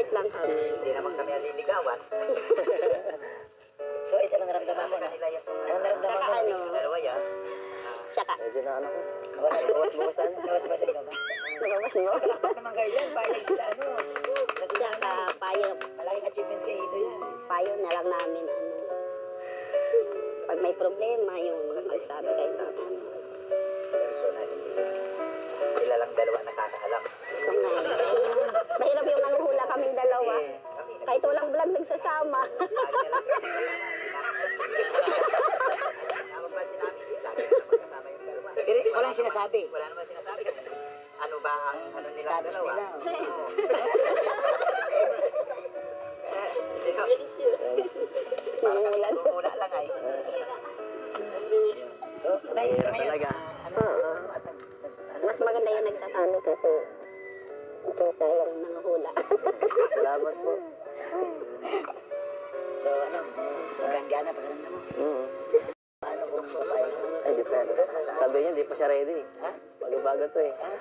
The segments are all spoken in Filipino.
Malapit lang kami. Hindi naman kami aliligawan. So, ito lang naramdaman mo. Anong naramdaman mo? Ano? Dalawa yan. Tsaka, Medyo na ano ko. Bawas-bawasan. Bawas-bawasan ka ba? nababas mo? Kapag naman kayo dyan, payag sila ano. Kasi Tsaka, payo. malaking achievements kay Ito yan. Payo na lang namin, ano. Pag may problema, yung magsabi kayo ng ano. Personal. Sila lang dalawa nakakaalam. Gusto nga eh. Mahirap yung nanguhula kaming dalawa. Kahit walang vlog nagsasama. Pero walang sinasabi. Wala naman sinasabi. Ano ba ang ano nila Status dalawa? nila. Nanguhula. Mula lang ay. So, ngayon, Talaga. Mas maganda yung nagsasabi kasi kaysa yung nanguhula. Salamat po. So, ano, maganda pa karamdam mo. Paano kung papayag mo? Ay, depende. Sabi niya, di pa siya ready. Ha? Bago-bago to eh. Ha?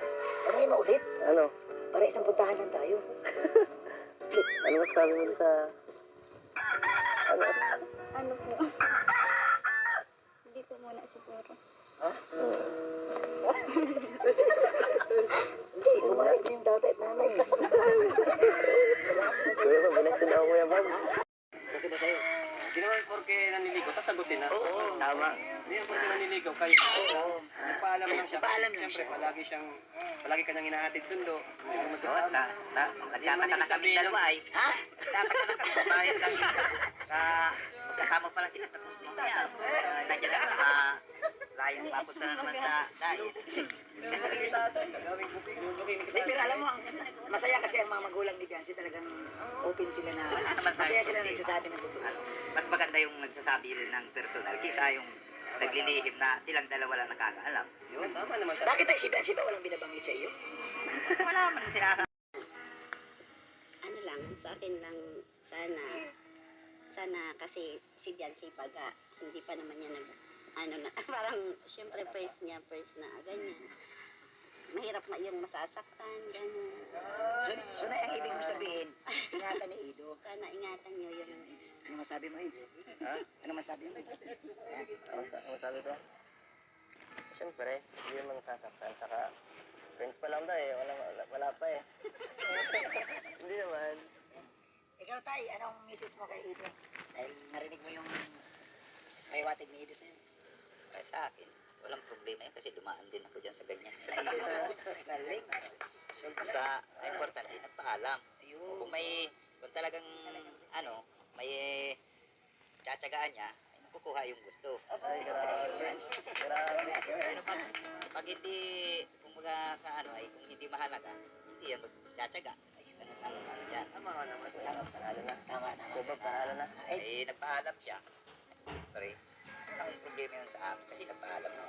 Ano yung maulit? Ano? Para isang puntahan lang tayo. Ano masabi mo sa... Ano? Ano po? Dito muna siguro. Ha? Hindi, kumain ko yung tatay at nanay. Kuya Bob, binastin ako Kuya Bob. Okay ba sa'yo? Hindi naman porke naniligaw, sasagutin na. Oo. Tama. Hindi naman porke naniligaw kayo. Oo. Nagpaalam lang siya. Nagpaalam lang Siyempre, siya. palagi kanyang hinahatid sundo. Nagkakata na kami dalawa ay. Ha? Nagkakata na kami bayad kami. Magkasama pala sila tapos mamaya. Nandiyan lang layong papunta na naman sa diet. Hindi, pero alam mo, masaya kasi ang mga magulang ni Biancy talagang open sila na, masaya sila na nagsasabi ng totoo. Mas maganda yung nagsasabi ng personal kaysa yung naglilihim na silang dalawa lang nakakaalam. Yun, tama naman. Bakit tayo si Biancy ba walang binabanggit sa iyo? Wala man sinasabi. Ano lang, sa akin lang, sana kasi si Biancy baga, hindi pa naman niya parang, syempre first na, ganyan. Mahirap na yung masasaktan, ganyan. So na ang ibig mo sabihin, ingatan ni Ido. Sana ingatan niyo yung, Ano masabi mo, Ins? Ha? Ano masabi mo? Ano masabi ko? Siyempre, hindi naman sasaktan. Saka, friends pa lang daw eh. Wala pa eh. Hindi naman. Ikaw, Tay, anong message mo kay Ido? Dahil narinig mo yung may watig ni Ido sa'yo. Kaya sa akin, walang problema yun kasi dumaan din ako dyan sa ganyan. Galing. So, basta, ang importante, nagpaalam. Kung talagang, may tsatsagaan niya, ay nakukuha yung gusto. Ay, grabe. Pero pag hindi, kumbaga sa kung hindi mahalaga, hindi yan magtsatsaga. Ay, ganun lang ang dyan. Tama ka naman. Panalo na. Tama. Kuya Bob, panalo na. Eh, nagpaalam siya. Sorry. Ang problema yun sa amin kasi nagpaalam na